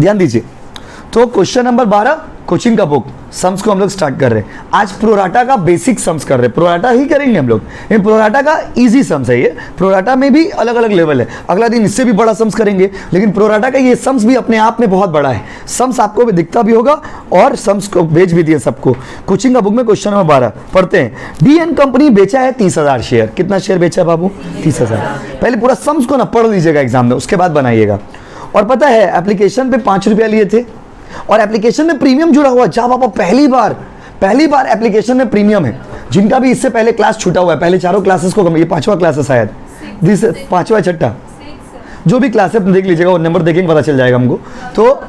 ध्यान दीजिए। तो क्वेश्चन नंबर 12 कोचिंग का बुक सम्स को हम लोग स्टार्ट कर रहे हैं। आज प्रोराटा का बेसिक सम्स कर रहे हैं, प्रोराटा ही करेंगे हम लोग। ये प्रोराटा का इजी सम्स है, ये प्रोराटा में भी अलग अलग लेवल है। अगला दिन इससे भी बड़ा सम्स करेंगे, लेकिन प्रोराटा का ये सम्स भी अपने आप में बहुत बड़ा है। सम्स आपको भी दिखता भी होगा और सम्स को भेज भी दिए सबको। कोचिंग का बुक में क्वेश्चन नंबर 12 पढ़ते हैं। डी.एन कंपनी बेचा है 30,000 शेयर। कितना शेयर बेचा बाबू? 30,000। पहले पूरा सम्स को ना पढ़ लीजिएगा एग्जाम में, उसके बाद बनाइएगा। और पता है एप्लीकेशन पे 5 रुपया लिए थे और एप्लीकेशन में प्रीमियम जुड़ा हुआ। जा बाबा, पहली बार एप्लीकेशन में प्रीमियम है। जिनका भी इससे पहले क्लास छूटा हुआ है, पहले चारों क्लासेस को, ये 5वां क्लास है शायद, 5वां 6ठा, जो भी क्लास है देख लीजिएगा, वो नंबर देखेंगे पता चल जाएगा हमको। तो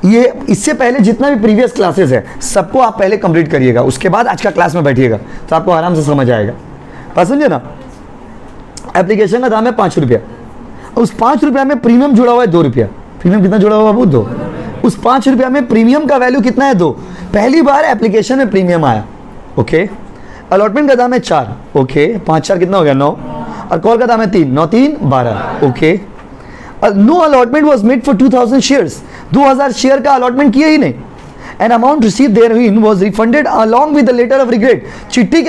ये इससे पहले जितना भी प्रीवियस क्लासेस है सबको आप पहले कंप्लीट करिएगा, उसके बाद आज का क्लास में बैठिएगा तो आपको आराम से समझ आएगा। बात समझे ना? एप्लीकेशन का दाम है 5 रुपया। उस 5 रुपया में प्रीमियम जुड़ा हुआ है 2 रुपया। प्रीमियम कितना जुड़ा हुआ है बाबू? 2। उस 5 रुपया में प्रीमियम का वैल्यू कितना है? 2। पहली बार एप्लीकेशन में प्रीमियम आया। ओके। अलॉटमेंट का दाम है 4। ओके। 5 4 कितना हो गया? 9। और कॉल का दाम है 3। 9 3 12। Okay. No allotment was made for 2000 shares. 2000 share का अलॉटमेंट किया ही नहीं। An amount receive there was refunded along with the letter of regret. चिट्ठी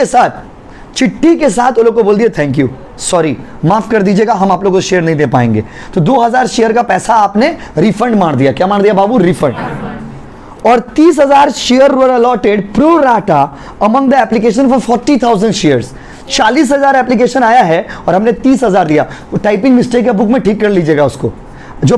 के साथ वो लोग को बोल दिया थैंक यू, सॉरी, माफ कर दीजिएगा, हम आप लोगों को शेयर नहीं दे पाएंगे। तो 2000 शेयर का पैसा आपने रिफंड मार दिया। क्या मार दिया बाबू? रिफंड। और 30,000 share were allotted pro rata among the application for 40,000 shares. 40,000 application आया है और हमने 30,000 दिया। वो टाइपिंग मिस्टेक है, बुक में ठीक कर लीजिएगा उसको। जो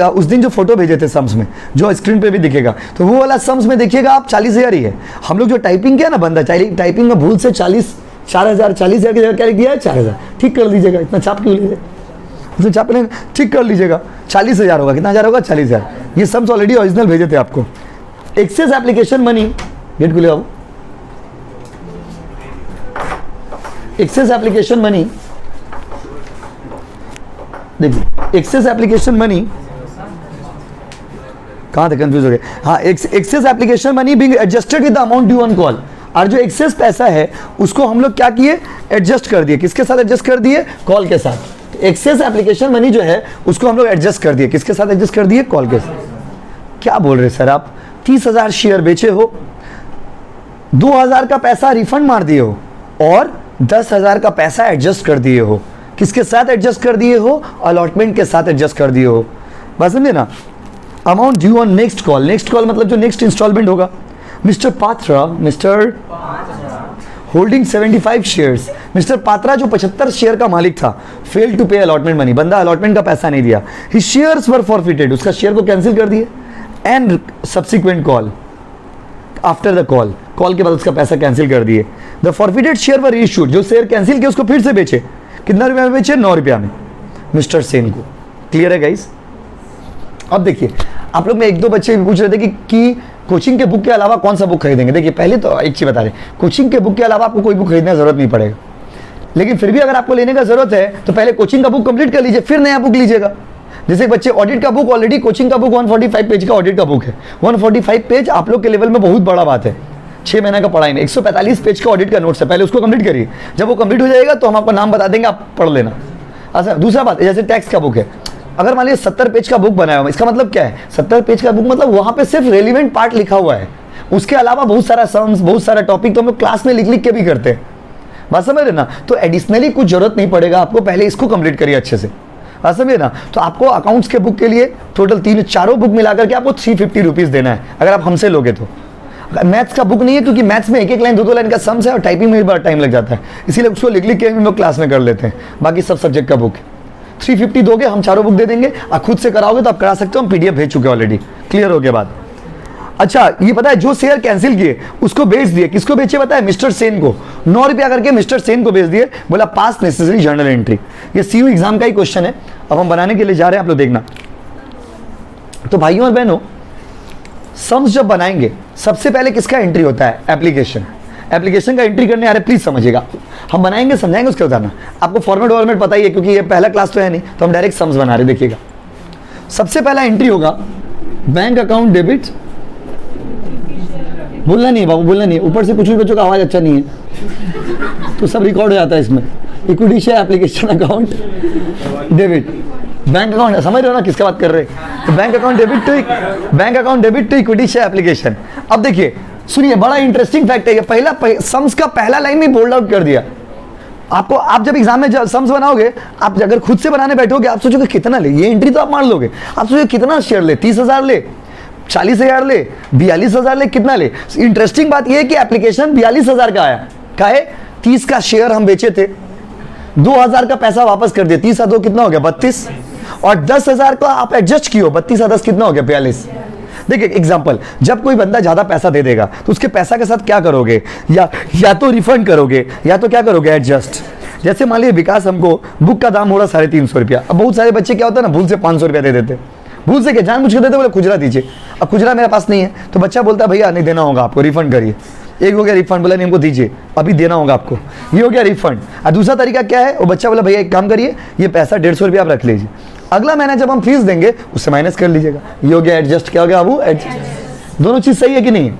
उस दिन जो फोटो भेजे थे सम्स में, जो स्क्रीन पे भी दिखेगा, तो वो वाला सम्स में देखिएगा आप 40,000 ही है। हम लोग जो टाइपिंग किया ना बंदा, टाइपिंग में भूल से 40,000 की जगह क्या लिख दिया है? 4,000। ठीक कर लीजिएगा, इतना चाप क्यों लीजिए, उसमें चाप लेंगे, ठीक कर लीजिएगा। 40,000 होगा। कितना हज़ार होगा? 40,000। ये सम्स ऑलरेडी ओरिजिनल भेजे थे आपको। एक्सेस एप्लीकेशन मनी, गेट खुले बाबू। एक्सेस एप्लीकेशन मनी, देखिए एक्सेस एप्लीकेशन मनी कहाँ थे? कंफ्यूज हो गए। हाँ, excess application money being adjusted with the amount due on call. और जो एक्सेस पैसा है उसको हम लोग क्या किए? एडजस्ट कर दिए। किसके साथ एडजस्ट कर दिए? कॉल के साथ। एक्सेस एप्लीकेशन मनी जो है उसको हम लोग एडजस्ट कर दिए। किसके साथ एडजस्ट कर दिए? कॉल के साथ। क्या बोल रहे सर आप? 30,000 शेयर बेचे हो, 2,000 का पैसा रिफंड मार दिए हो और 10,000 का पैसा एडजस्ट कर दिए हो। किसके साथ एडजस्ट कर दिए हो? अलॉटमेंट के साथ एडजस्ट कर दिए हो। बात समझे ना? Amount due on next call. Next call मतलब जो नेक्स्ट इंस्टॉलमेंट होगा। Mister Patra holding 75 shares. Mister Patra जो 75 शेयर का मालिक था, फेल टू पे अलॉटमेंट मनी। बंदा अलॉटमेंट का पैसा नहीं दिया। हिज शेयर्स वर फॉरफिटेड। उसका शेयर को कैंसिल कर दिए। And subsequent call, after the call के बाद उसका पैसा कैंसिल कर दिए। The forfeited share were issued. जो शेयर कैंसिल किया उसको फिर से बेचे। कितना रुपया में बेचे? 9 रुपया में मिस्टर सेन को। क्लियर है गाइस? अब देखिए, आप लोग में 1-2 बच्चे पूछ रहे थे कि कोचिंग के बुक के अलावा कौन सा बुक खरीदेंगे। देखिए, पहले तो एक चीज बता रहे, कोचिंग के बुक के अलावा आपको कोई बुक खरीदने की जरूरत नहीं पड़ेगा। लेकिन फिर भी अगर आपको लेने का जरूरत है तो पहले कोचिंग का बुक कंप्लीट कर लीजिए, फिर नया बुक लीजिएगा। जैसे बच्चे ऑडिट का बुक, ऑलरेडी कोचिंग का बुक 145 पेज का ऑडिट का बुक है। 145 पेज आप लोग के लेवल में बहुत बड़ा बात है। 6 महीने का पढ़ाई में 145 पेज का ऑडिट का नोट्स है, पहले उसको कंप्लीट करिए। जब वो कंप्लीट हो जाएगा तो हम आपको नाम बता देंगे, आप पढ़ लेना। अच्छा, दूसरा बात, जैसे टैक्स का बुक है, अगर मान लीजिए 70 पेज का बुक बनाया हुआ, इसका मतलब क्या है? 70 पेज का बुक मतलब वहां पे सिर्फ रेलिवेंट पार्ट लिखा हुआ है, उसके अलावा बहुत सारा सम्स, बहुत सारा टॉपिक तो हम लोग क्लास में लिख के भी करते हैं। बात समझ रहे ना? तो एडिशनली कुछ जरूरत नहीं पड़ेगा आपको, पहले इसको कंप्लीट करिए अच्छे से। बात समझे ना? तो आपको अकाउंट्स के बुक के लिए टोटल 3-4 बुक मिलाकर के आपको 350 रुपीज़ देना है अगर आप हमसे लोगे तो। मैथ्स का बुक नहीं है, क्योंकि मैथ्स में 1-1 लाइन 2-2 लाइन का सम्स है और टाइपिंग में भी बड़ा टाइम लग जाता है, इसीलिए उसको लिख के हम लोग क्लास में कर लेते हैं। बाकी सब सब्जेक्ट का बुक 350 दोगे, हम 4 बुक दे देंगे। आप खुद से कराओगे तो आप करा सकते हो, हम PDF भेज चुके हैं ऑलरेडी। क्लियर हो गया बात? अच्छा, ये पता है जो शेयर कैंसिल किए उसको बेच दिए। किसको बेचे पता है? मिस्टर सेन को। 9 रुपया करके मिस्टर सेन को बेच दिए। बोला पास नेसेसरी जर्नल एंट्री। ये CU एग्जाम का ही क्वेश्चन है, अब हम बनाने के लिए जा रहे हैं, आप लोग देखना। तो भाइयों और बहनों, सम्स जब बनाएंगे सबसे पहले किसका एंट्री होता है? एप्लीकेशन का एंट्री करने आ रहे, प्लीज समझिएगा। हम बनाएंगे, समझाएंगे, उसके बताना। आपको फॉर्मेट पता ही है, क्योंकि ये पहला क्लास तो है नहीं, तो हम डायरेक्ट सम्स बना रहे। देखिएगा, सबसे पहला एंट्री होगा बैंक अकाउंट डेबिट। बोलना नहीं बाबू, बोलना नहीं, ऊपर से कुछ भी बच्चों का आवाज अच्छा नहीं है तो सब रिकॉर्ड हो जाता है इसमें। Equity share application account debit, bank account, समझ रहे हो ना किसका बात कर रहे हैं? तो bank account debit to equity share application. अब देखिए सुनिए, बड़ा इंटरेस्टिंग फैक्ट है ये। पहला सम्स का पहला लाइन में बोल्ड आउट कर दिया आपको। आप जब एग्जाम में सम्स बनाओगे, आप अगर खुद से बनाने बैठोगे, आप सोचोगे कितना ले, ये एंट्री तो आप मान लोगे, आप सोचोगे कितना शेयर ले, 30,000 ले, 40,000 ले, 42,000 ले, कितना ले। इंटरेस्टिंग बात यह है कि एप्लीकेशन 42,000 का आया। का है 30 का शेयर हम बेचे थे, 2,000 का पैसा वापस कर दिया, 30 2 कितना हो गया 32, और 10,000 का आप एडजस्ट किया, 32 10 कितना हो गया 42। देखिए एग्जांपल, जब कोई बंदा ज्यादा पैसा दे देगा तो उसके पैसा के साथ क्या करोगे, या तो रिफंड करोगे या तो क्या करोगे एडजस्ट। जैसे मान लीजिए विकास हमको बुक का दाम हो रहा 350 रुपया। अब बहुत सारे बच्चे क्या होता है ना, भूल से 500 रुपया दे देते, भूल से क्या जानबूझ के देते, बोले खुजरा दीजिए। अब खुजरा मेरे पास नहीं है तो बच्चा बोलता है भैया नहीं देना होगा आपको, रिफंड करिए। एक हो गया रिफंड, बोला नहीं हमको दीजिए, अभी देना होगा आपको, ये हो गया रिफंड। और दूसरा तरीका क्या है, वो बच्चा बोला भैया एक काम करिए, ये पैसा 150 रुपया आप रख लीजिए, अगला महीना जब हम फीस देंगे उससे माइनस कर लीजिएगा। ये हो गया एडजस्ट। क्या हो गया बाबू, एडजस्ट। दोनों चीज सही है कि नहीं?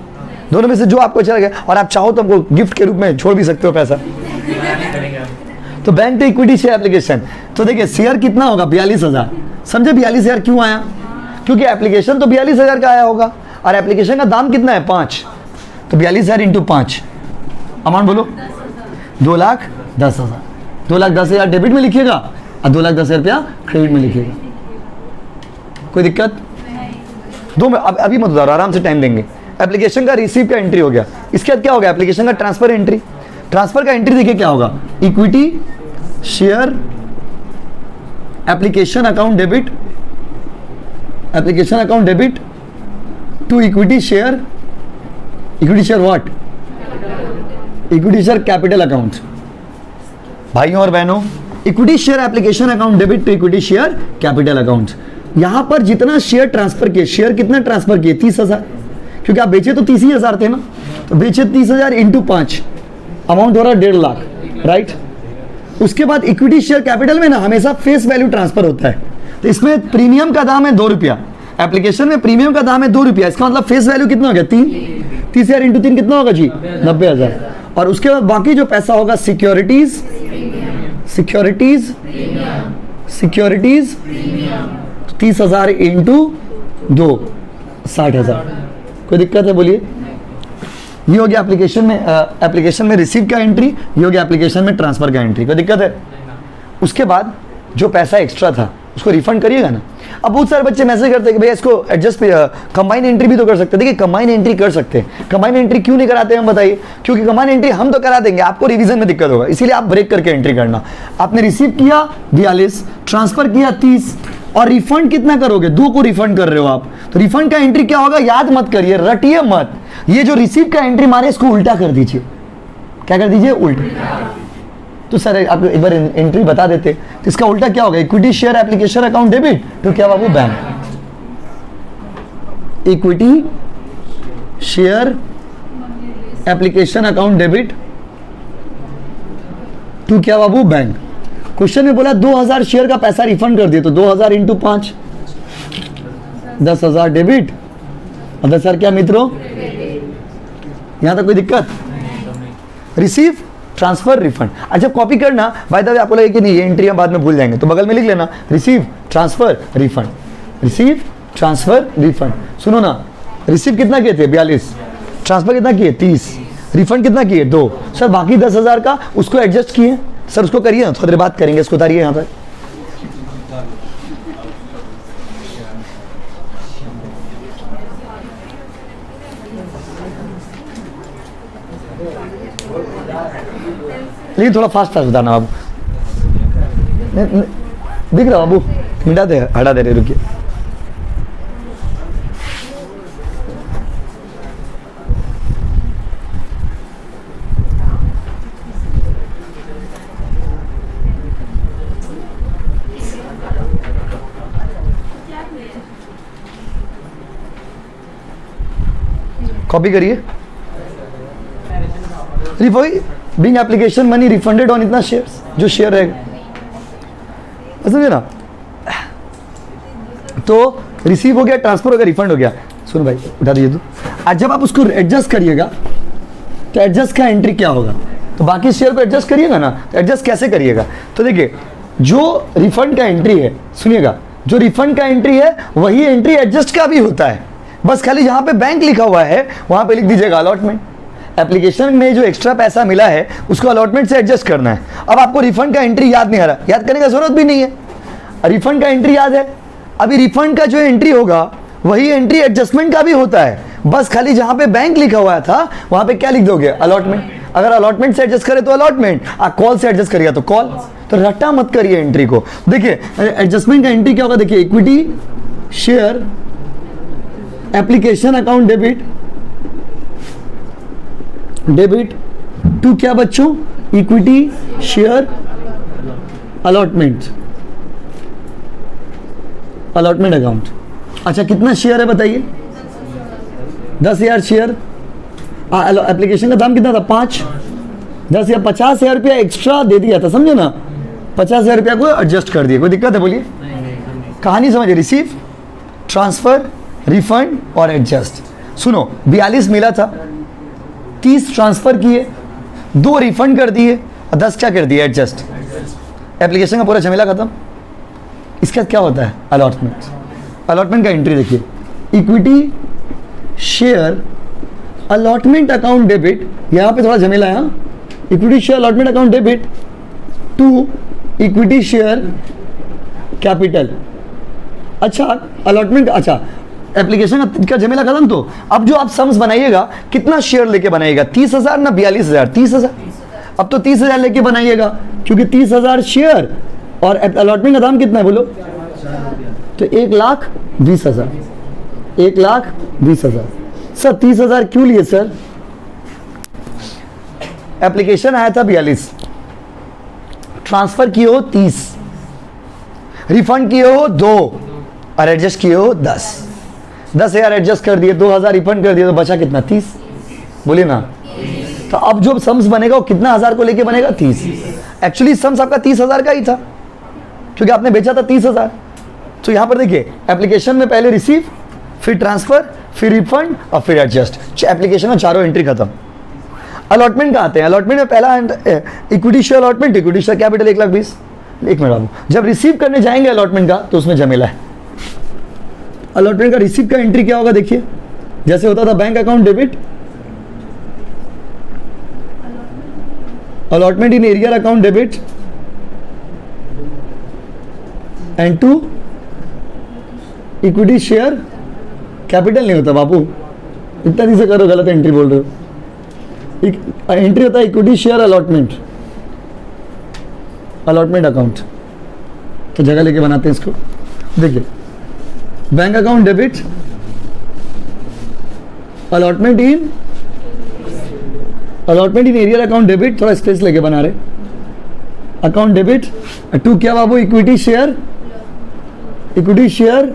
दोनों में से जो आपको अच्छा लगे, और आप चाहो तो हमको गिफ्ट के रूप में छोड़ भी सकते हो पैसा। तो bank to equity share application, तो देखिए शेयर कितना होगा 42,000। समझे 42,000 क्यों आया? क्योंकि एप्लीकेशन तो 42,000 का आया होगा, और एप्लीकेशन का दाम कितना है 5, तो 42,000 इंटू 5, अमाउंट बोलो 2,10,000। 2,10,000 डेबिट में लिखिएगा और 2,10,000 रुपया क्रेडिट में लिखिएगा। कोई दिक्कत? दो में अभी मत उतारो, आराम से टाइम देंगे। एप्लीकेशन का रिसीव का एंट्री हो गया, इसके बाद क्या होगा एप्लीकेशन का ट्रांसफर एंट्री। ट्रांसफर का एंट्री देखिए क्या होगा, equity share application account debit, application account debit to equity share what, equity share capital account. भाइयों और बहनों, equity share application account debit to equity share capital account. यहां पर जितना शेयर ट्रांसफर किए, शेयर कितना ट्रांसफर किए 30,000, क्योंकि आप बेचे तो 30,000 थे ना, तो बेचे 30,000 इंटू 5, अमाउंट हो रहा 1.5 लाख, राइट। उसके बाद इक्विटी शेयर कैपिटल में ना हमेशा फेस वैल्यू ट्रांसफर होता है, तो इसमें प्रीमियम का दाम है 2 रुपया, एप्लीकेशन में प्रीमियम का दाम है 2 रुपया, इसका मतलब फेस वैल्यू कितना हो गया 30,000 इंटू 3 कितना होगा जी 90,000। और उसके बाद बाकी जो पैसा होगा सिक्योरिटीज 30,000 इंटू 2 60,000। कोई दिक्कत है बोलिए? ये हो गया एप्लीकेशन में रिसीव का एंट्री, ये हो गया एप्लीकेशन में ट्रांसफर का एंट्री। कोई दिक्कत है? उसके बाद जो पैसा एक्स्ट्रा था उसको रिफंड करिएगा ना। अब बहुत सारे बच्चे मैसेज करते हैं कि भैया इसको एडजस्ट कंबाइन एंट्री भी तो कर सकते हैं। देखिए कंबाइन एंट्री कर सकते हैं, कंबाइन एंट्री क्यों नहीं कराते हम बताइए? क्योंकि कंबाइन एंट्री हम तो करा देंगे, आपको रिवीजन में दिक्कत होगा, इसीलिए आप ब्रेक करके एंट्री करना। आपने रिसीव किया 42, ट्रांसफर किया 30, और रिफंड कितना करोगे 2 को रिफंड कर रहे हो आप, तो रिफंड का एंट्री क्या होगा याद मत करिए, रटिए मत। ये जो रिसीव का एंट्री मारे इसको उल्टा कर दीजिए। क्या कर दीजिए? उल्टा। तो सर आप एक बार एंट्री बता देते, तो इसका उल्टा क्या होगा, equity share application account debit तो क्या बाबू bank, equity share application account debit to क्या बाबू बैंक। क्वेश्चन में बोला 2,000 शेयर का पैसा रिफंड कर दिए, तो 2,000 इंटू 5 10,000 डेबिट और 10,000 क्या मित्रों, यहां तक कोई दिक्कत? Receive transfer refund. अच्छा कॉपी करना, बाय द वे आपको लगे कि नहीं ये एंट्री हम बाद में भूल जाएंगे, तो बगल में लिख लेना receive transfer refund, receive transfer refund. सुनो ना, रिसीव कितना किए थे 42, ट्रांसफर कितना किए 30, रिफंड कितना किए 2। सर बाकी 10,000 का उसको एडजस्ट किए, सर उसको करिए ना, थोड़ी देर बात करेंगे, इसको उतारिए यहाँ पर। लेकिन थोड़ा फास्ट बताना बाबू, दिख रहा बाबू, मिटा दे हटा दे रहे, रुकिए। कॉपी करिए। Being application money refunded on इतना शेयर्स, जो शेयर रहेगा, समझे ना। तो रिसीव हो गया, ट्रांसफर हो गया, रिफंड हो गया। सुन भाई उठा दीजिए तू। आज जब आप उसको एडजस्ट करिएगा तो एडजस्ट का एंट्री क्या होगा, तो बाकी शेयर को एडजस्ट करिएगा ना, तो एडजस्ट कैसे करिएगा, तो देखिए जो रिफंड का एंट्री है, सुनिएगा, जो रिफंड का एंट्री है वही एंट्री एडजस्ट का भी होता है। बस खाली जहां पे बैंक लिखा हुआ है वहां पे लिख दीजिएगा अलॉटमेंट। एप्लीकेशन में जो एक्स्ट्रा पैसा मिला है उसको अलॉटमेंट से एडजस्ट करना है। अब आपको रिफंड का एंट्री याद नहीं आ रहा, याद करने का जरूरत भी नहीं है, रिफंड का एंट्री याद है। अभी रिफंड का जो एंट्री होगा वही एंट्री एडजस्टमेंट का भी होता है, बस खाली जहां पे बैंक लिखा हुआ था वहां पे क्या लिख दोगे, अलॉटमेंट। अगर अलॉटमेंट से एडजस्ट करे तो अलॉटमेंट, कॉल से एडजस्ट करिएगा तो कॉल। तो रट्टा मत करिए एंट्री को। देखिए एडजस्टमेंट का एंट्री क्या होगा, देखिए equity share application account debit to क्या बच्चों, इक्विटी शेयर अलॉटमेंट अकाउंट। अच्छा कितना शेयर है बताइए, 10,000 शेयर। एप्लीकेशन का दाम कितना था, 5, 10,000, 50,000 रुपया एक्स्ट्रा दे दिया था, समझे ना, 50,000 रुपया को एडजस्ट कर दिया। कोई दिक्कत है बोलिए, कहानी समझिए, रिसीव, ट्रांसफर, रिफंड और एडजस्ट। सुनो 42 मिला था, 30 ट्रांसफर किए, 2 रिफंड कर दिए और 10 क्या कर दिए, एडजस्ट। एप्लीकेशन का पूरा झमेला खत्म। इसका क्या होता है, अलॉटमेंट। अलॉटमेंट का एंट्री देखिए, equity share allotment account debit, यहां पे थोड़ा झमेला है, equity share allotment account debit to equity share capital. अच्छा अलॉटमेंट, अच्छा एप्लीकेशन का झमेला खत्म। तो अब जो आप सम्स बनाइएगा कितना शेयर लेके बनाइएगा, 30,000 ना 42,000, 30,000। अब तो 30,000 लेके बनाइएगा क्योंकि 30,000 शेयर और अलॉटमेंट का दाम कितना है बोलो, तो 1,20,000, 1,20,000। सर 30,000 क्यों लिए सर, एप्लीकेशन आया था 42, ट्रांसफर किए हो 30, रिफंड किए हो 2 और एडजस्ट किए हो 10। 10,000 एडजस्ट कर दिए, 2,000 रिफंड कर दिए, तो बचा कितना, 30, बोलिए ना। तो अब जो सम्स बनेगा वो कितना हजार को लेके बनेगा, 30। एक्चुअली सम्स आपका 30,000 का ही था क्योंकि आपने बेचा था 30,000। तो यहां पर देखिए एप्लीकेशन में पहले रिसीव, फिर ट्रांसफर, फिर रिफंड और फिर एडजस्ट। एप्लीकेशन में चारों एंट्री खत्म। अलॉटमेंट का आते हैं, अलॉटमेंट में पहला equity share allotment, equity share capital 1,20,000। एक मिनट बाबू, जब रिसीव करने जाएंगे अलॉटमेंट का तो उसमें झमेला है। अलॉटमेंट का रिसीव का एंट्री क्या होगा, देखिए जैसे होता था bank account debit, allotment in arrear account debit and to equity share capital. नहीं होता बाबू, इतना दी से करो, गलत एंट्री बोल रहे हो। एंट्री होता है इक्विटी शेयर अलॉटमेंट अकाउंट। तो जगह लेके बनाते हैं इसको, देखिए bank account debit, allotment in arrear account debit, थोड़ा स्पेस लेके बना रहे, अकाउंट डेबिट टू क्या बाबू, इक्विटी शेयर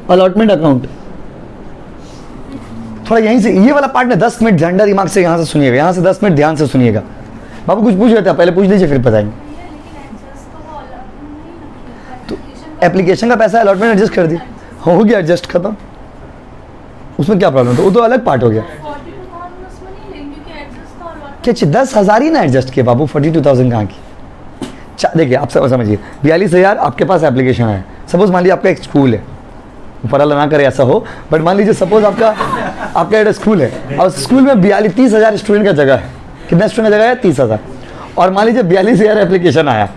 अलॉटमेंट अकाउंट। थोड़ा यहीं से ये वाला पार्ट में 10 मिनट झंडा दिमाग से यहां से सुनिएगा, यहां से 10 मिनट ध्यान से सुनिएगा। बाबू कुछ पूछ रहे थे, पहले पूछ लीजिए फिर बताएंगे। तो एप्लीकेशन का पैसा अलॉटमेंट एडजस्ट कर दिया, हो गया एडजस्ट, खत्म। उसमें क्या प्रॉब्लम था, वो तो अलग पार्ट हो गया। क्या 10,000 ही ना एडजस्ट किए बाबू, 42,000 कहाँ की। देखिए आप सब समझिए, 42,000 आपके पास एप्लीकेशन है। सपोज मान लीजिए आपका एक स्कूल है, ऊपर अल्लाह ना करे ऐसा हो, बट मान लीजिए सपोज आपका एक स्कूल है और स्कूल में 30,000 स्टूडेंट का जगह है। कितना स्टूडेंट का जगह है, 30,000। और मान लीजिए 42,000 एप्लीकेशन आया,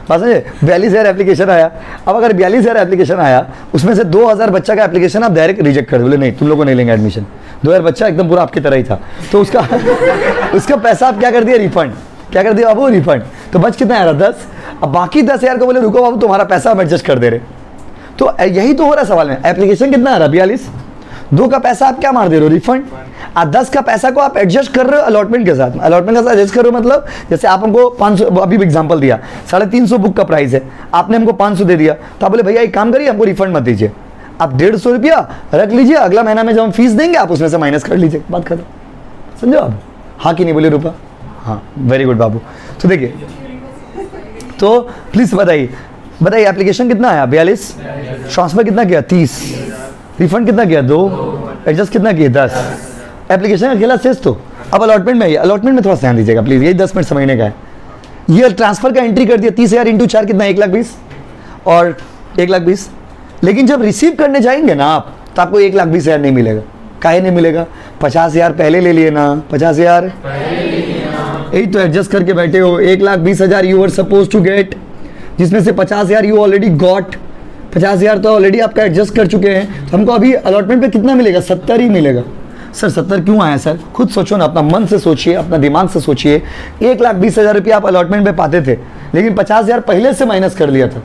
बात समझे, 42,000 एप्लीकेशन आया। अब अगर 42,000 एप्लीकेशन आया, उसमें से 2,000 बच्चा का एप्लीकेशन आप डायरेक्ट रिजेक्ट कर दो, बोले नहीं तुम लोगों को नहीं लेंगे एडमिशन। 2,000 बच्चा एकदम पूरा आपकी तरह ही था, तो उसका पैसा आप क्या कर दिया, रिफंड। क्या कर दिया बाबू, रिफंड। तो बच कितना आ रहा, 10। अब बाकी 10,000 को बोले रुको बाबू तुम्हारा पैसा हम एडजस्ट कर दे रहे। तो यही तो हो रहा है सवाल में। एप्लीकेशन कितना आ रहा, 42, 2 का पैसा आप क्या मार दे रहे हो, रिफंड। 10 का पैसा को आप एडजस्ट कर रहे हो अलॉटमेंट के साथ। अलॉटमेंट के साथ एडजस्ट कर रहे हो मतलब जैसे आप हमको 500, अभी एग्जांपल दिया 350 बुक का प्राइस है, आपने हमको 500 दे दिया, तो आप बोले भैया एक काम करिए हमको रिफंड मत दीजिए, आप 150 रुपया रख लीजिए, अगला महीना में जब हम फीस देंगे आप उसमें से माइनस कर लीजिए, बात खत्म। समझो आप, हाँ कि नहीं बोले रूपा, हाँ वेरी गुड बाबू। तो देखिए, तो प्लीज बताइए एप्लीकेशन कितना आया, 42, ट्रांसफर कितना किया, 30, रिफंड कितना किया, 2, एडजस्ट कितना किया, 10। एप्लीकेशन अकेला शेष। तो अब अलॉटमेंट में, अलॉटमेंट में थोड़ा ध्यान दीजिएगा प्लीज, यही 10 मिनट समझने का है। ये ट्रांसफर का एंट्री कर दिया 30,000 इंटू 4 कितना 1,20,000 और 1,20,000। लेकिन जब रिसीव करने जाएंगे ना आप तो आपको 1,20,000 नहीं मिलेगा। काहे नहीं मिलेगा? 50,000 पहले ले लिए ना, 50,000 यही तो एडजस्ट करके बैठे हो। 1,20,000 you are suppose to get, जिसमें से 50,000 यू ऑलरेडी गॉट, 50,000 तो ऑलरेडी आपका एडजस्ट कर चुके हैं। तो हमको अभी अलॉटमेंट पे कितना मिलेगा? 70 ही मिलेगा। सर 70 क्यों आया सर? खुद सोचो ना, अपना मन से सोचिए, अपना दिमाग से सोचिए। 1,20,000 रुपये आप अलॉटमेंट पे पाते थे, लेकिन 50,000 पहले से माइनस कर लिया था,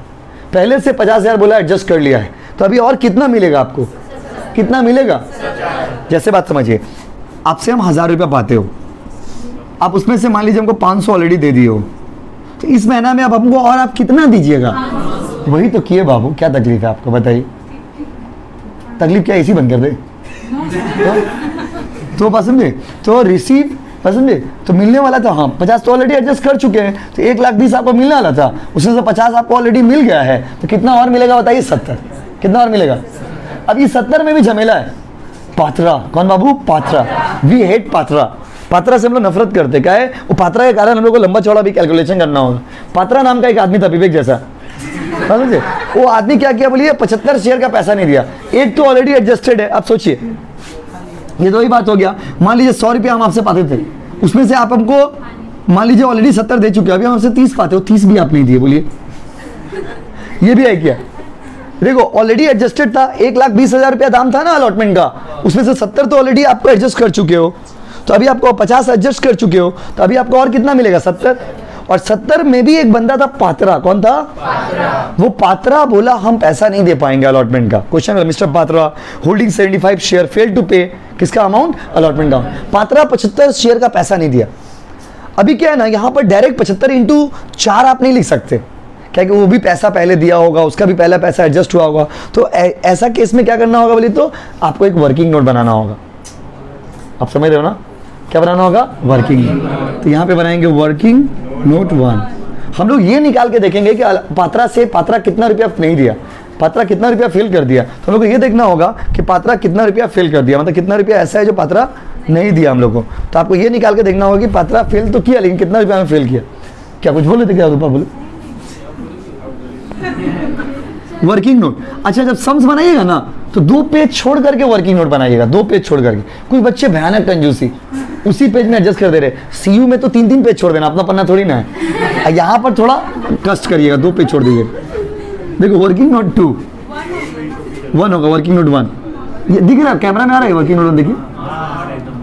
पहले से 50,000 बोला एडजस्ट कर लिया है, तो अभी और कितना मिलेगा आपको? कितना मिलेगा? जैसे बात समझिए, आपसे हम 1,000 रुपया पाते हो, आप उसमें से मान लीजिए हमको 500 ऑलरेडी दे दिए हो, तो इस महीना में आप हमको और आप कितना दीजिएगा? वही तो किए बाबू, क्या तकलीफ है आपको बताइए? तकलीफ क्या इसी बंद कर दे तो पसंद है तो रिसीव पसंद है तो मिलने वाला था। हाँ 50 तो ऑलरेडी एडजस्ट कर चुके हैं, तो 1,20,000 आपको मिलने वाला था, उसमें से 50 आपको ऑलरेडी मिल गया है, तो कितना और मिलेगा बताइए? 70। कितना और मिलेगा? अब ये 70 में भी झमेला है। पात्रा, कौन बाबू? पात्रा। We hate Patra. पात्रा से हम लोग नफरत करते, क्या है वो? पात्रा के कारण हम लोग को लंबा चौड़ा भी कैलकुलेशन करना होगा। पात्रा नाम का एक आदमी था, विवेक जैसा, समझे? वो आदमी क्या किया बोलिए? 75 शेयर का पैसा नहीं दिया। एक तो ऑलरेडी एडजस्टेड है। अब सोचिए, ये तो ही बात हो गया। मान लीजिए 100 रुपया हम आपसे पाते थे, उसमें से आप हमको मान लीजिए ऑलरेडी 70 दे चुके हैं, अभी हम आपसे 30 पाते हो, 30 भी आप नहीं दिए, बोलिए ये भी है क्या? देखो ऑलरेडी एडजस्टेड था, 1,20,000 रुपया दाम था ना अलॉटमेंट का, उसमें से 70 तो ऑलरेडी आपको एडजस्ट कर चुके हो, तो अभी आपको 50 एडजस्ट कर चुके हो, तो अभी आपको और कितना मिलेगा? 70। और 70 में भी एक बंदा था पात्रा, कौन था? पात्रा। वो पात्रा बोला हम पैसा नहीं दे पाएंगे अलॉटमेंट का। Question, mister Patra holding 75 share fail to pay, किसका अमाउंट? अलॉटमेंट का। पात्रा 75 शेयर का पैसा नहीं दिया। अभी क्या है ना, यहाँ पर डायरेक्ट 75 इंटू 4 आप नहीं लिख सकते, क्या कि वो भी पैसा पहले दिया होगा, उसका भी पहला पैसा एडजस्ट हुआ होगा। तो ऐसा केस में क्या करना होगा बोलिए तो आपको एक वर्किंग नोट बनाना होगा। आप समझ रहे हो ना? क्या बनाना होगा? Working note. तो यहाँ पे बनाएंगे वर्किंग नोट 1। हम लोग ये निकाल के देखेंगे कि पात्रा से पात्रा कितना रुपया नहीं दिया, पात्रा कितना रुपया फेल कर दिया। तो हम लोग को ये देखना होगा कि पात्रा कितना रुपया फेल कर दिया, मतलब कितना रुपया ऐसा है जो पात्रा नहीं दिया हम लोग को। तो आपको ये निकाल के देखना होगा कि पात्रा फेल तो किया, लेकिन कितना रुपया में फेल किया। क्या कुछ बोले थे? क्या रूपा बोले? Working note. अच्छा, जब सम्स बनाइएगा ना तो 2 पेज छोड़ करके वर्किंग नोट बनाइएगा, 2 पेज छोड़ करके। कुछ बच्चे भयानक कंजूसी, उसी पेज में एडजस्ट कर दे रहे। सीयू में तो 3-3 पेज छोड़ देना, अपना पन्ना थोड़ी ना है। यहाँ पर थोड़ा कष्ट करिएगा, 2 पेज छोड़ दीजिए। देखो वर्किंग नोट 2 1 होगा, वर्किंग नोट 1 ये दिख रहा है, कैमरा में आ रहा है वर्किंग नोट। देखिए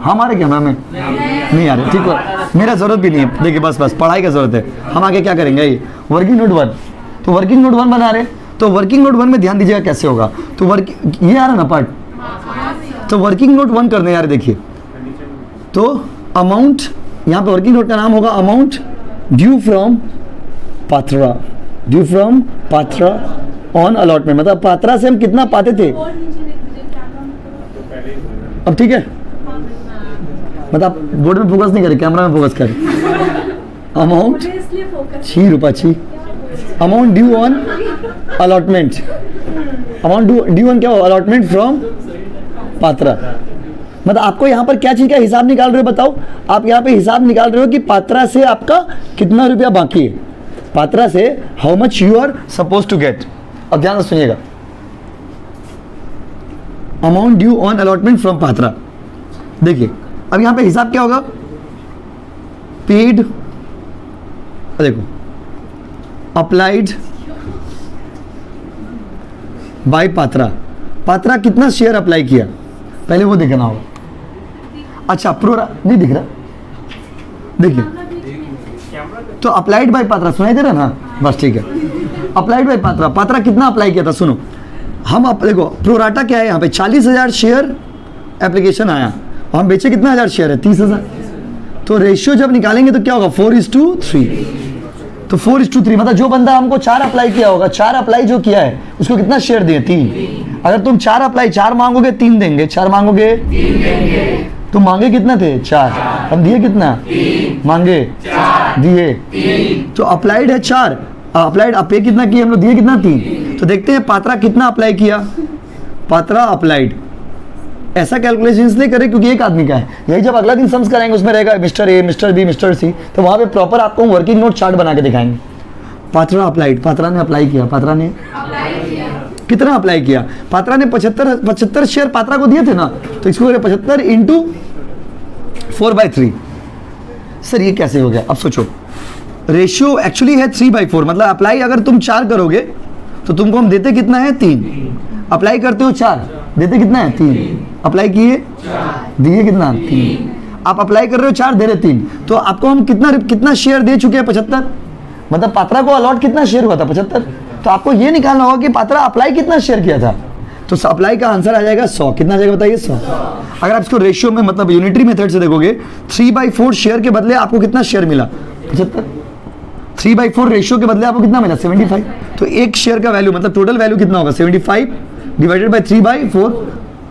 हमारे कैमरा में नहीं आ रहे, ठीक है, मेरा जरूरत भी नहीं है। देखिए बस पढ़ाई का जरूरत है, हम आगे क्या करेंगे? ये वर्किंग नोट 1, तो वर्किंग नोट 1 बना रहे। तो वर्किंग नोट 1 में ध्यान दीजिएगा कैसे होगा। तो ये आ रहा ना पार्ट, तो वर्किंग नोट 1 करने यार। देखिए तो अमाउंट, यहाँ पे वर्किंग नोट का नाम होगा amount due from Patra, due from Patra on allotment, मतलब पात्रा से हम कितना पाते थे। अब ठीक है, मतलब बोर्ड में फोकस नहीं करें, कैमरा में फोकस करें। अमाउंट 6 रुपया 6, amount due on allotment, amount due on क्या हो? Allotment from Patra. मतलब आपको यहाँ पर क्या चीज़ का हिसाब निकाल रहे हो बताओ? आप यहाँ पे हिसाब निकाल रहे हो कि पात्रा से आपका कितना रुपया बाकी है, पात्रा से how much you are suppose to get. अब ध्यान से सुनिएगा, amount due on allotment from Patra. देखिए अब यहाँ पे हिसाब क्या होगा? पेड, देखो अप्लाइड बाय पात्रा, पात्रा कितना शेयर अप्लाई किया पहले वो देखना होगा। अच्छा प्रोरा नहीं दिख रहा, देखिए तो अप्लाइड बाय पात्रा सुनाई दे रहा ना? बस ठीक है, अप्लाइड बाय पात्रा, पात्रा कितना अप्लाई किया था सुनो। हम देखो प्रोराटा क्या है, यहाँ पे 40,000 शेयर एप्लीकेशन आया और हम बेचे कितना हज़ार शेयर है? 30,000। तो रेशियो जब निकालेंगे तो क्या होगा? 4:3। तो 4:3 मतलब जो बंदा हमको 4 अप्लाई किया होगा, 4 अप्लाई जो किया है उसको कितना शेयर दिए? 3। अगर तुम 4 अप्लाई 4 मांगोगे 3 देंगे, 4 मांगोगे 3 देंगे। तुम मांगे कितना थे? 4। हम दिए कितना? 3। मांगे 4 दिए 3। तो अप्लाइड है 4, अप्लाइड पे कितना किया हम लोग? दिए कितना? 3। तो देखते हैं पात्रा कितना अप्लाई किया। पात्रा अप्लाइड ऐसा कैलकुलेशन इसलिए करें क्योंकि एक आदमी का है, यही जब अगला दिन सम्स कराएंगे उसमें रहेगा mister A, mister B, mister C, तो वहाँ पे प्रॉपर आपको वर्किंग नोट चार्ट बना के दिखाएंगे। पात्रा अप्लाइड, पात्रा ने अप्लाई किया, पात्रा ने कितना अप्लाई किया? पात्रा ने 75 शेयर पात्रा को दिए थे ना, तो इसको 75 इंटू 4/3। सर ये कैसे हो गया? अब सोचो, रेशियो एक्चुअली है 3/4, मतलब अप्लाई अगर तुम 4 करोगे तो तुमको हम देते कितना है? 3। अप्लाई करते हो 4, देते कितना है? 3। अप्लाई किए, दिए कितना? 3। आप अप्लाई कर रहे हो 4, दे रहे 3, तो आपको हम कितना शेयर दे चुके हैं? 75। मतलब पात्रा को अलॉट कितना शेयर हुआ था? 75। तो आपको ये निकालना होगा कि पात्रा अप्लाई कितना शेयर किया था, तो अप्लाई का आंसर आ जाएगा 100। कितना आ जाएगा बताइए? 100। अगर आप इसको रेशियो में मतलब यूनिटरी मेथड से देखोगे, 3/4 शेयर के बदले आपको कितना शेयर मिला? 75। 3/4 रेशियो के बदले आपको कितना मिला? 75। तो एक शेयर का वैल्यू मतलब टोटल वैल्यू कितना होगा? 75 डिवाइडेड बाय 3/4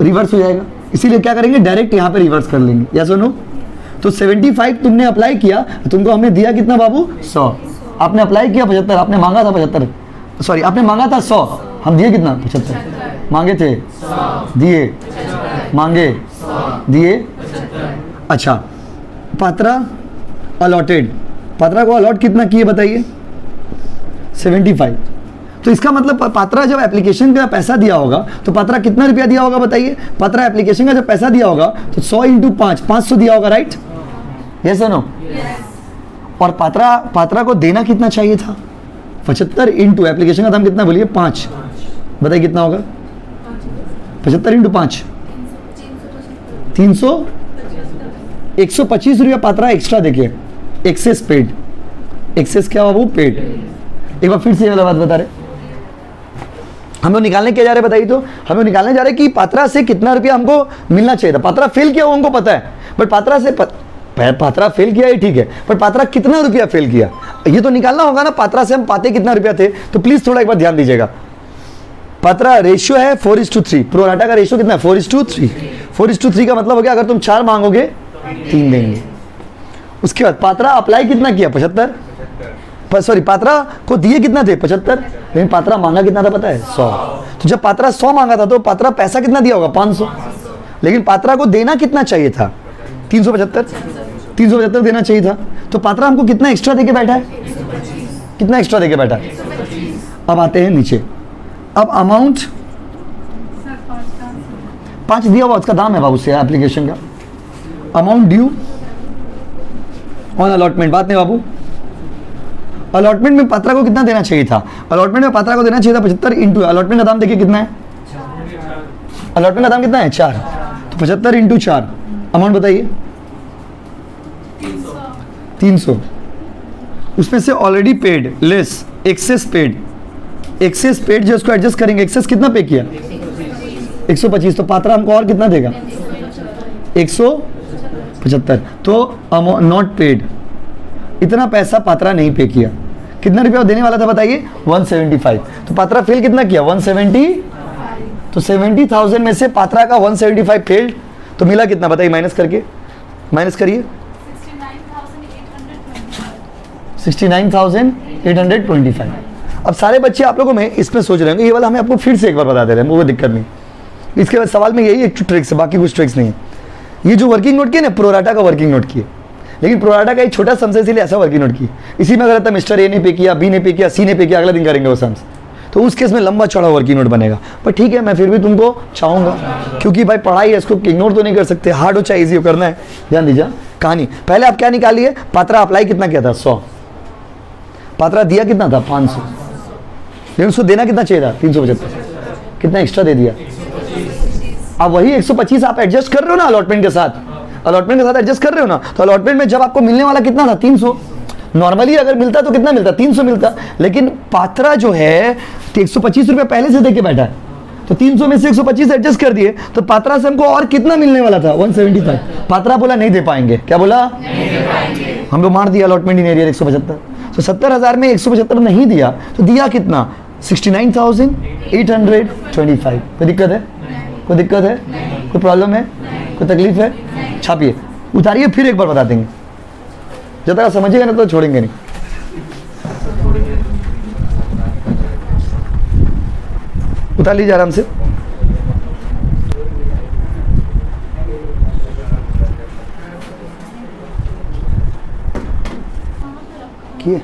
रिवर्स हो जाएगा। इसीलिए क्या करेंगे? डायरेक्ट यहाँ पे रिवर्स कर लेंगे। यस और नो? तो 75 तुमने अप्लाई किया, तुमको हमने दिया कितना बाबू? 100। आपने अप्लाई किया 75, आपने मांगा था 75, सॉरी आपने मांगा था 100, हम दिए कितना? 75। मांगे थे, दिए, मांगे, दिए। अच्छा, पात्रा अलॉटेड, पात्रा को अलॉट कितना किए बताइए? 75। तो इसका मतलब पात्रा जब एप्लीकेशन का पैसा दिया होगा तो पात्रा कितना रुपया दिया होगा बताइए? पात्रा एप्लीकेशन का जब पैसा दिया होगा तो 100 इंटू 5, 500 दिया होगा, राइट? यस और नो? और पात्रा को देना कितना चाहिए था? 75 इंटू एप्लीकेशन का दाम कितना बोलिए? 5। बताइए कितना होगा? 75 इंटू 5, 300, 125 रुपया पात्रा एक्स्ट्रा देखिए, एक्सेस पेड। एक्सेस क्या हुआ? वो पेड। एक बार फिर से ये वाला बात बता रहे, हम लोग निकालने क्या जा रहे बताइए? तो हम लोग निकालने जा रहे कि पात्रा से कितना रुपया हमको मिलना चाहिए था। पात्रा फेल किया वो हमको पता है, बट पात्रा फेल किया ये ठीक है, पर पात्रा कितना रुपया फेल किया ये तो निकालना होगा ना। पात्रा से हम पाते कितना रुपया थे, तो प्लीज थोड़ा एक बार ध्यान दीजिएगा। पात्रा रेशियो है 4:3, प्रोराटा का रेशियो कितना है? 4:3। 4:3 का मतलब हो गया अगर तुम 4 मांगोगे 3 देंगे। उसके बाद पात्रा अप्लाई कितना किया? 75। सॉरी पात्रा को दिए कितना थे? 75, लेकिन पात्रा मांगा कितना था पता है? 100। तो जब पात्रा 100 मांगा था तो पात्रा पैसा कितना दिया होगा? 500। लेकिन पात्रा को देना कितना चाहिए था? 375 देना चाहिए था। तो पात्रा हमको कितना एक्स्ट्रा देके बैठा है? कितना एक्स्ट्रा देके बैठा है? अब आते हैं नीचे। अब अमाउंट 5 दिया हुआ, उसका दाम है बाबू से एप्लीकेशन का। अमाउंट ड्यू ऑन अलॉटमेंट, बात नहीं बाबू। अलॉटमेंट में पात्रा को कितना देना चाहिए था? अलॉटमेंट में पात्रा को देना चाहिए था 75 इंटू अलॉटमेंट का दाम देखिए कितना है? अलॉटमेंट का दाम कितना है? 4। तो 75 इंटू 4, अमाउंट बताइए? 300। उसमें से already paid less excess paid, excess paid जो उसको एडजस्ट करेंगे, एक्सेस कितना पे किया? 125। तो पात्रा हमको और कितना देगा? 175। तो नॉट पेड, इतना पैसा पात्रा नहीं पे किया। कितना रुपया देने वाला था बताइए? 175। तो पात्रा फेल कितना किया? 170। तो 70,000 में से पात्रा का 175 फेल्ड, तो मिला कितना बताइए? माइनस करके, माइनस करिए। 69,825। अब सारे बच्चे आप लोगों में इसमें सोच रहे होंगे, ये वाला हमें आपको फिर से एक बार बता दे रहे हैं, वो दिक्कत नहीं। इसके बाद सवाल में यही एक ट्रिक्स है, बाकी कुछ ट्रिक्स नहीं है। ये जो वर्किंग नोट किए ना, प्रोराटा का वर्किंग नोट किए, लेकिन प्रोराटा का एक छोटा सम्स है इसीलिए ऐसा वर्किंग नोट किए। इसी में अगर मिस्टर ए ने पे किया, बी ने पे किया, सी ने पे किया, अगला दिन करेंगे वो सम्स, तो उस केस में लंबा चौड़ा वर्किंग नोट बनेगा। पर ठीक है, मैं फिर भी तुमको चाहूँगा, क्योंकि भाई पढ़ाई है, इसको इग्नोर तो नहीं कर सकते, हार्ड हो चाहे ईजी हो, करना है। ध्यान दीजिए कहानी। पहले आप क्या निकालिए? पात्रा अप्लाई कितना किया था? 100। पात्रा दिया कितना था? 500। लेकिन उसको देना कितना चाहिए था? 375। कितना एक्स्ट्रा दे दिया? अब वही 125 आप एडजस्ट कर रहे हो ना अलॉटमेंट के साथ, अलॉटमेंट के साथ एडजस्ट कर रहे हो ना, तो अलॉटमेंट में जब आपको मिलने वाला कितना था? 300। नॉर्मली अगर मिलता तो कितना मिलता? 300 मिलता। लेकिन पात्रा जो है 125 रुपये पहले से देके बैठा है, तो 300 में से 125 एडजस्ट कर दिए, तो पात्रा से हमको और कितना मिलने वाला था? 175। पात्रा बोला नहीं दे पाएंगे। क्या बोला? नहीं दे पाएंगे। हम लोग मार दिया अलॉटमेंट इन एरियर 175। तो 70,000 में 175 नहीं दिया, तो दिया कितना? 69,825। कोई दिक्कत है? कोई दिक्कत है? कोई प्रॉब्लम है? कोई तकलीफ है? छापिए, उतारिए, फिर एक बार बता देंगे। जब तक आप समझिएगा ना तो छोड़ेंगे नहीं। उतार लीजिए आराम से। किए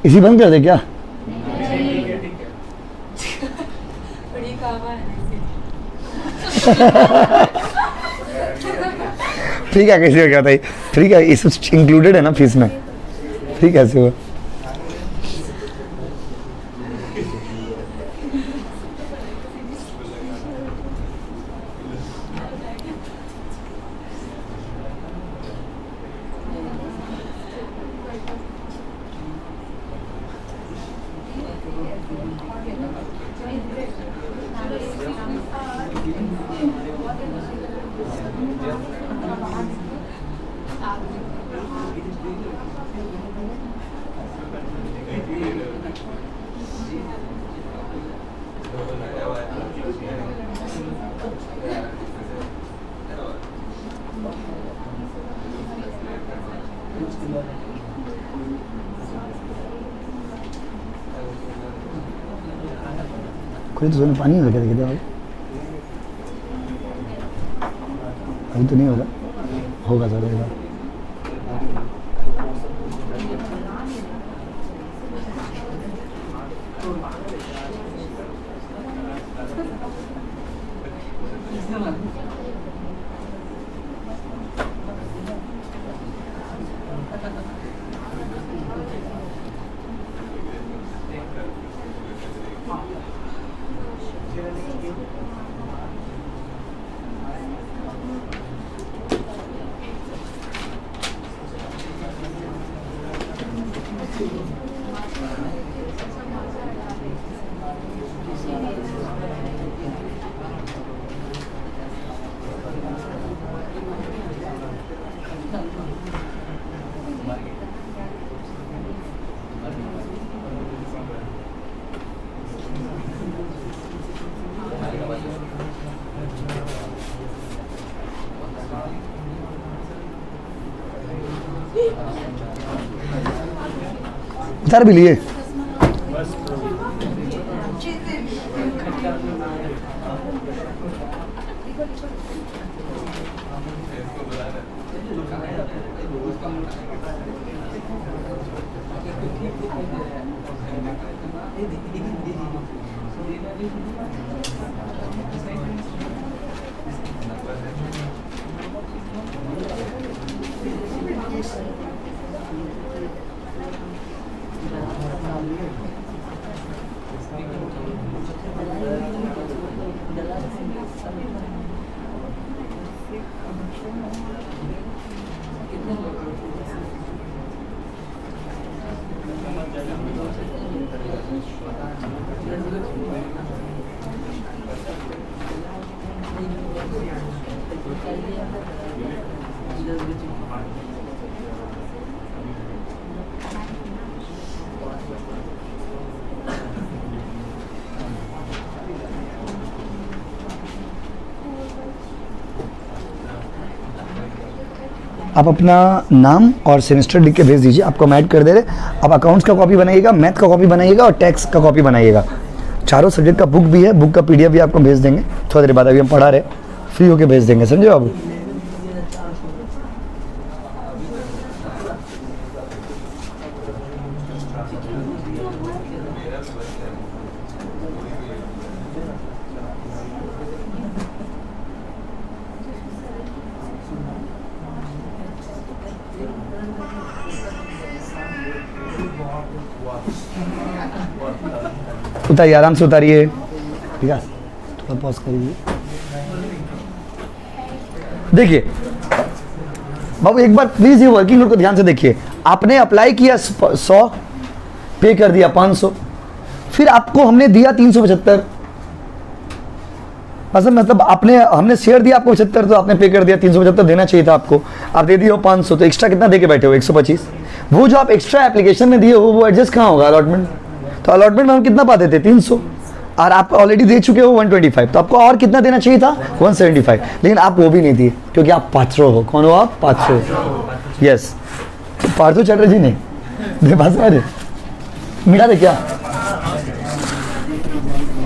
इसी बंद कर दे क्या? फ्री क्या कैसे हो गया था? फ्री क्या ये सब इंक्लूडेड है ना फीस में? फ्री कैसे हुआ? कोई तो सोने पानी हो गया था अभी तो नहीं होगा, होगा सर होगा। उतार भी लिए आप अपना नाम और सेमेस्टर लिख के भेज दीजिए, आपको हम ऐड कर दे रहे। आप अकाउंट्स का कॉपी बनाइएगा, मैथ का कॉपी बनाइएगा और टैक्स का कॉपी बनाइएगा। चारों सब्जेक्ट का बुक भी है, बुक का पीडीएफ भी आपको भेज देंगे थोड़ी देर बाद। अभी हम पढ़ा रहे, फ्री होके भेज देंगे, समझे बाबू? उतारिए, आराम से उतारिए, ठीक है? थोड़ा पॉज करिए। देखिए बाबू एक बार प्लीज ये वर्किंग नोट को ध्यान से देखिए। आपने अप्लाई किया 100, पे कर दिया 500, फिर आपको हमने दिया 375। मतलब आपने हमने शेयर दिया आपको 75, तो आपने पे कर दिया 375 देना चाहिए था आपको, आप दे दिए हो 500, तो एक्स्ट्रा कितना दे के बैठे हो 125। वो जो आप एक्स्ट्रा एप्लीकेशन में दिए हो वो एडजस्ट कहाँ होगा अलॉटमेंट, तो अलॉटमेंट में हम कितना पाते थे 300, और आप ऑलरेडी दे चुके हो 125, तो आपको और कितना देना चाहिए था 175, लेकिन आप वो भी नहीं दिए क्योंकि आप पात्र हो। कौन हो आप? पात्र हो। यस, पार्थो चैटर्जी नहीं दे बात समझे, मिटा दे क्या।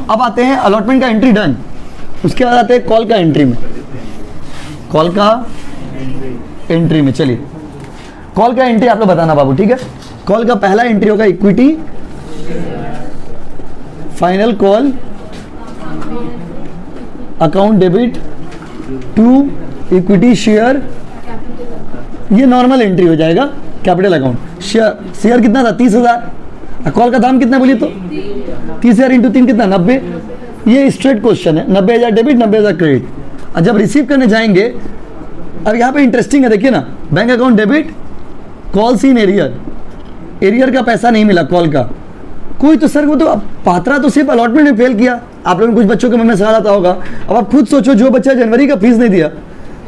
अब आते हैं अलॉटमेंट का एंट्री डन, उसके बाद आते हैं कॉल का एंट्री में, कॉल का एंट्री में। चलिए कॉल का एंट्री आप लोग बताना बाबू, ठीक है। कॉल का पहला एंट्री होगा equity final call account debit to equity share, ये नॉर्मल एंट्री हो जाएगा कैपिटल अकाउंट। शेयर कितना था 30,000, कॉल का दाम कितना बोलिए तो 30,000 इंटू 3 कितना 90, ये स्ट्रेट क्वेश्चन है, 90,000 डेबिट 90,000 क्रेडिट। और जब रिसीव करने जाएंगे, अब यहाँ पे इंटरेस्टिंग है देखिए ना, bank account debit call seen arrear, arrear का पैसा नहीं मिला कॉल का, कोई तो सर वो तो पात्रा तो सिर्फ अलॉटमेंट में फेल किया। आप लोगों ने कुछ बच्चों के मन में सवाल आता होगा, अब आप खुद सोचो जो बच्चा जनवरी का फीस नहीं दिया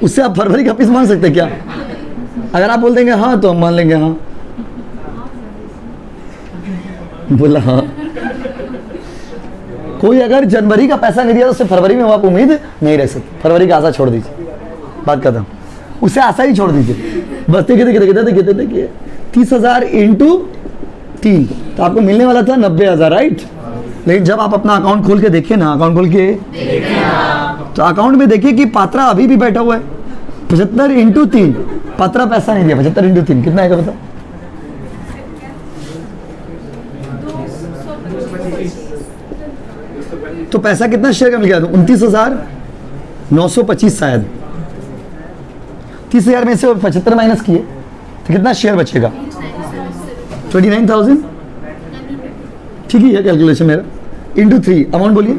उससे आप फरवरी का फीस मांग सकते क्या? अगर आप बोल देंगे हाँ तो हम मान लेंगे हाँ, बोला हाँ। कोई अगर जनवरी का पैसा नहीं दिया तो उससे फरवरी में आप उम्मीद नहीं रह सकते, फरवरी का आशा छोड़ दीजिए, बात खत्म, उससे आशा ही छोड़ दीजिए। बस देखिए 30,000 इंटू 3, तो आपको मिलने वाला था 90,000, राइट। लेकिन जब आप अपना अकाउंट खोल के देखिए ना, अकाउंट खोल के तो अकाउंट में देखिए कि पात्रा अभी भी बैठा हुआ है 75 इंटू 3, पात्रा पैसा नहीं दिया, 75 इंटू 3 कितना आएगा बताओ? तो पैसा कितना शेयर का मिल गया? 29,925 शायद, 30,000 में से 75 माइनस किए तो कितना शेयर बचेगा? 29,000, ठीक ही है कैलकुलेशन मेरा, इंटू 3, अमाउंट बोलिए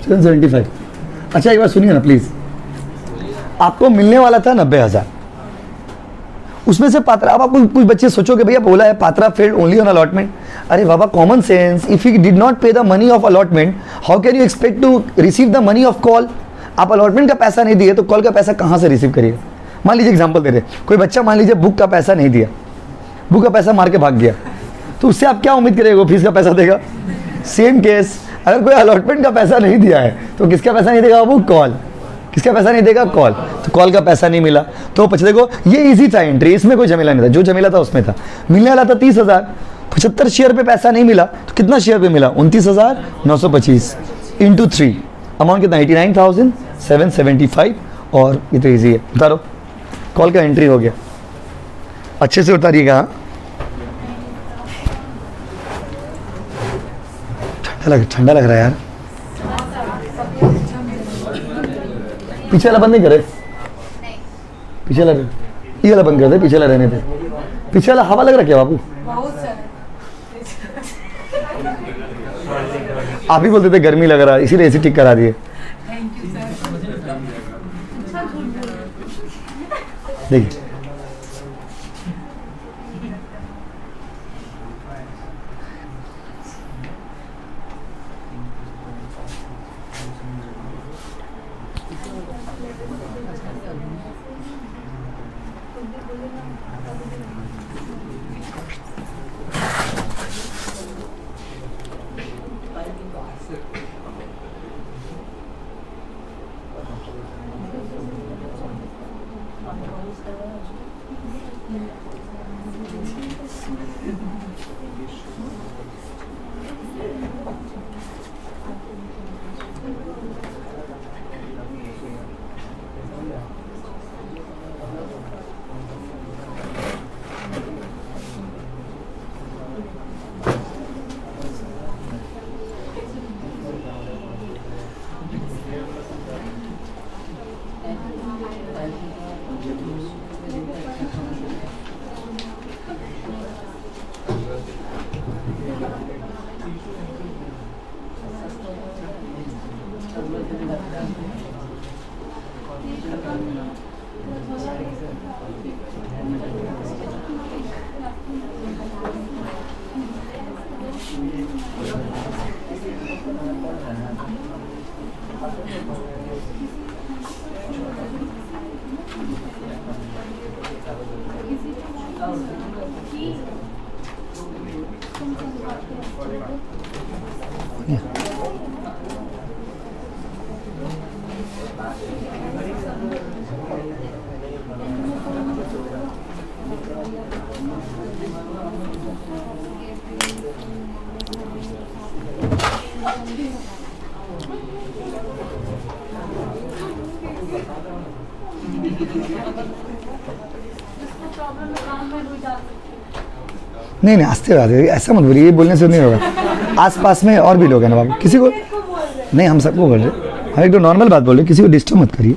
775। अच्छा एक बार सुनिए ना प्लीज, आपको मिलने वाला था 90,000, उसमें से पात्रा, अब आप कुछ बच्चे सोचोगे भैया बोला है Patra failed only on allotment. अरे बाबा common sense, if you did not pay the money of allotment how can you expect to receive the money of call. आप अलॉटमेंट का पैसा नहीं दिए तो कॉल का पैसा कहाँ से रिसीव करिएगा? मान लीजिए एग्जांपल दे रहे, कोई बच्चा मान लीजिए बुक का पैसा नहीं दिया, बुक का पैसा मार के भाग गया, तो उससे आप क्या उम्मीद करेंगे वो फीस का पैसा देगा? सेम केस, अगर कोई अलॉटमेंट का पैसा नहीं दिया है तो किसका पैसा नहीं देगा वो? कॉल। किसका पैसा नहीं देगा? कॉल। तो कॉल का पैसा नहीं मिला तो पीछे देखो, ये इजी था एंट्री, इसमें कोई झमेला नहीं था, जो झमेला था उसमें था। मिलने वाला था 30,000, 75 शेयर पे पैसा नहीं मिला तो कितना शेयर पे मिला? 29,925 इंटू 3, अमाउंट कितना? 89,775। और ये तो ईजी है, उतारो, कॉल का एंट्री हो गया। अच्छे से उतारिएगा, ठंडा लग रहा है यार। पीछे वाला बंद नहीं करे, पीछे वाला ये वाला बंद कर दे, पीछे वाला रहने दे। पीछे वाला हवा लग रहा क्या बाबू? आप ही बोलते थे गर्मी लग रहा है इसीलिए एसी ठीक करा दिए। देखिए नहीं नहीं, आस्ते आस्ते, ऐसा मत बोलिए, ये बोलने से नहीं होगा। आसपास में और भी लोग हैं ना बाबू, किसी को नहीं, हम सबको बोल रहे, हम एक तो नॉर्मल बात बोल रहे, किसी को डिस्टर्ब मत करिए।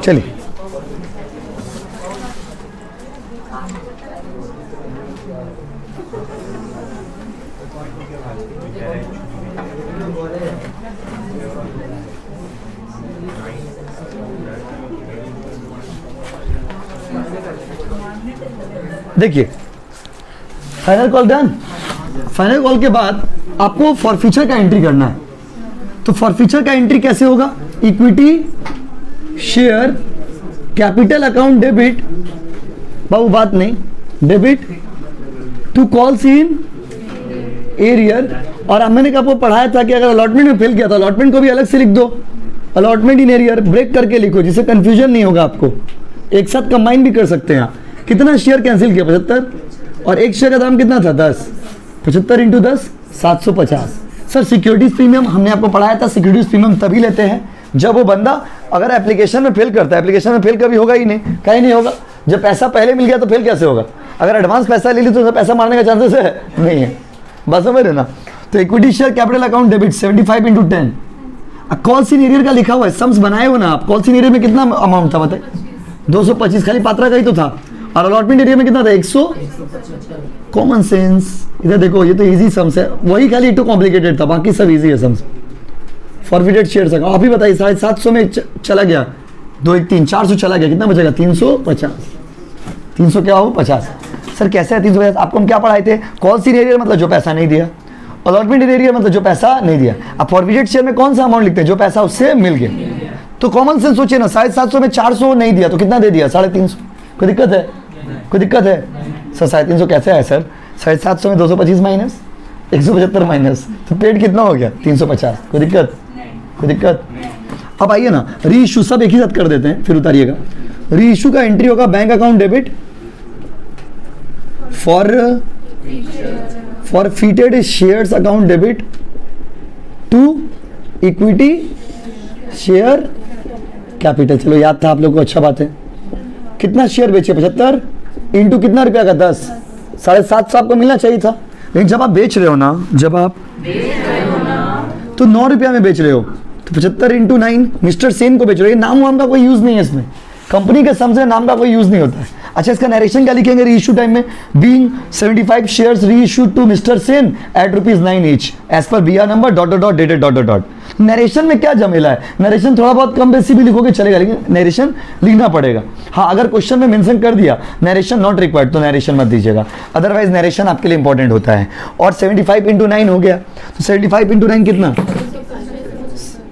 चलिए, देखिए final call done. Final call के बाद आपको फॉर फ्यूचर का एंट्री करना है। तो फॉर फ्यूचर का एंट्री कैसे होगा? Equity share capital account debit, बाबू बात नहीं, debit to calls in arrear. और मैंने आपको पढ़ाया था कि अगर अलॉटमेंट में फेल किया तो अलॉटमेंट को भी अलग से लिख दो, अलॉटमेंट इन एरियर ब्रेक करके लिखो, जिससे कंफ्यूजन नहीं होगा आपको। एक साथ कंबाइन भी कर सकते हैं। कितना शेयर कैंसिल किया? 75, और एक शेयर का दाम कितना था? 10। 75 इंटू 10 750। सर सिक्योरिटीज प्रीमियम हमने आपको पढ़ाया था, सिक्योरिटीज प्रीमियम तभी लेते हैं जब वो बंदा अगर एप्लीकेशन में फेल करता है। एप्लीकेशन में फेल कभी होगा ही नहीं, कहीं नहीं होगा। जब पैसा पहले मिल गया तो फेल कैसे होगा? अगर एडवांस पैसा ले ली तो पैसा मारने का चांसेस है नहीं है, बस समझ रहे ना। तो equity share capital account debit 75 into 10। Call in arrear का लिखा हुआ है, सम्स बनाए हो ना आप। कॉल इन एरियर में कितना अमाउंट था बताए? 225, खाली पात्रा का ही तो था। और अलॉटमेंट एरिया में कितना था? 100। Common sense. इधर देखो, ये तो इजी सम्स है, वही खाली एक तो कॉम्प्लिकेटेड था, बाकी सब इजी है सम्स। फॉरफिटेड शेयर्स आप ही बताइए, 750 में चला गया, 2 1 3 400 चला गया, कितना बचेगा? 350। 300 क्या हो? 50। सर कैसे है 350? आपको हम क्या पढ़ाए थे? कॉल इन एरियर मतलब जो पैसा नहीं दिया, अलॉटमेंट एरिया मतलब जो पैसा नहीं दिया। अब फॉरफिटेड शेयर में कौन सा अमाउंट लिखते हैं? जो पैसा उससे मिल गया। तो कॉमन सेंस सोचिए ना, 750 में 400 नहीं दिया तो कितना दे दिया? 350। कोई दिक्कत है? कोई दिक्कत है? सर 350 कैसे है सर? 750 में 225 माइनस 175 माइनस, तो पेड कितना हो गया? 350। कोई दिक्कत? कोई दिक्कत? अब आइए ना, री इशू सब एक ही साथ कर देते हैं, फिर उतारिएगा। री इशू का एंट्री होगा bank account debit forfeited shares account debit to equity share capital. चलो याद था आप लोग को, अच्छा बात है। कितना शेयर बेचे? 75 इंटू कितना रुपया का? 10। 750 आपको मिलना चाहिए था। लेकिन जब आप बेच रहे हो ना, जब आप तो 9 रुपया में बेच रहे हो, तो 75 इंटू 9 मिस्टर सेन को बेच रहे हो। नाम वाम का कोई यूज नहीं है इसमें, कंपनी के सम से नाम का कोई यूज नहीं होता है। अच्छा, इसका नरेशन क्या लिखेंगे री इशू टाइम में? Being 75 shares reissued to mister Sen at ₹9 each as per BR number ... narration में क्या झमेला है? नरेशन थोड़ा बहुत कम बेसी भी लिखोगे चलेगा, लेकिन नरेशन लिखना पड़ेगा। हाँ, अगर क्वेश्चन में मेंशन कर दिया नरेशन नॉट रिक्वायर्ड तो नरेशन मत दीजिएगा, अदरवाइज नरेशन आपके लिए इंपॉर्टेंट होता है। और 75 इंटू 9 हो गया, तो 75 इंटू 9 कितना?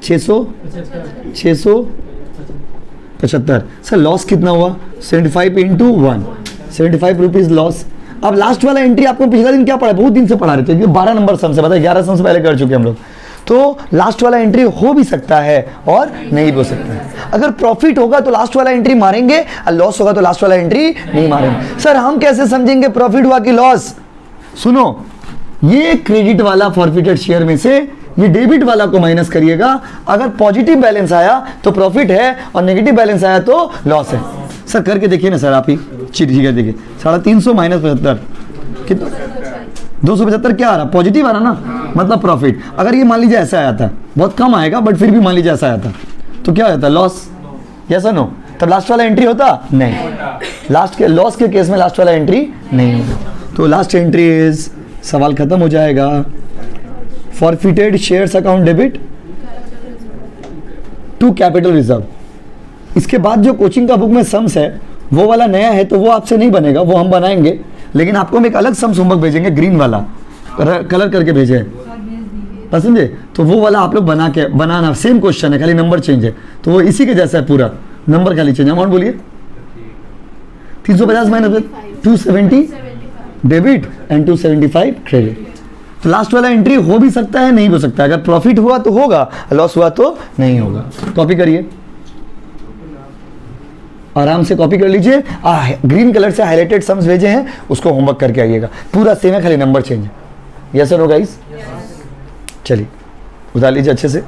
675। सर लॉस कितना हुआ? 75 इंटू 1 75 रुपीज लॉस। अब लास्ट वाला एंट्री आपको पिछला दिन क्या पढ़ा? बहुत दिन से पढ़ा रहे थे, 12 नंबर सम से, बताइए 11 सम से पहले कर चुके हम लोग। तो लास्ट वाला एंट्री हो भी सकता है और नहीं भी हो सकता है। अगर प्रॉफिट होगा तो लास्ट वाला एंट्री मारेंगे, और लॉस होगा तो लास्ट वाला एंट्री नहीं मारेंगे। सर हम कैसे समझेंगे प्रॉफिट हुआ कि लॉस? सुनो, ये क्रेडिट वाला फॉरफिटेड शेयर में से ये डेबिट वाला को माइनस करिएगा। अगर पॉजिटिव बैलेंस आया तो प्रॉफिट है और नेगेटिव बैलेंस आया तो लॉस है। सर करके देखिए ना सर, आप ही ठीक है देखिए, 350 माइनस 75 कितना, 275 क्या आ रहा, पॉजिटिव आ रहा ना, मतलब प्रॉफिट। अगर ये मान लीजिए ऐसा आया था, बहुत कम आएगा बट फिर भी मान लीजिए ऐसा आया था, तो क्या होता, लॉस, यस और नो। तब लास्ट वाला एंट्री होता नहीं, लास्ट के लॉस के केस में लास्ट वाला एंट्री नहीं होता। तो लास्ट एंट्री इज, सवाल खत्म हो जाएगा। Forfeited shares account debit to capital reserve. इसके बाद जो कोचिंग का बुक में सम्स है वो वाला नया है, तो वो आपसे नहीं बनेगा, वो हम बनाएंगे, लेकिन आपको हम एक अलग सम्स होमवर्क भेजेंगे, ग्रीन वाला कलर करके भेजे हैं, पसंद है, तो वो वाला आप लोग बनाना, सेम क्वेश्चन है, खाली नंबर चेंज है, तो वो इसी के जैसा है, पूरा नंबर खाली चेंज। अमाउंट बोलिए, 350 माइनस 270 डेबिट एंड 275 क्रेडिट। तो लास्ट वाला एंट्री हो भी सकता है, नहीं हो सकता। अगर प्रॉफिट हुआ तो होगा, लॉस हुआ तो नहीं होगा। कॉपी करिए, आराम से कॉपी कर लीजिए। ग्रीन कलर से हाईलाइटेड सम्स भेजे हैं, उसको होमवर्क करके आइएगा, पूरा सेम है, खाली नंबर चेंज है। यस और नो गाइस? चलिए उतार लीजिए अच्छे से।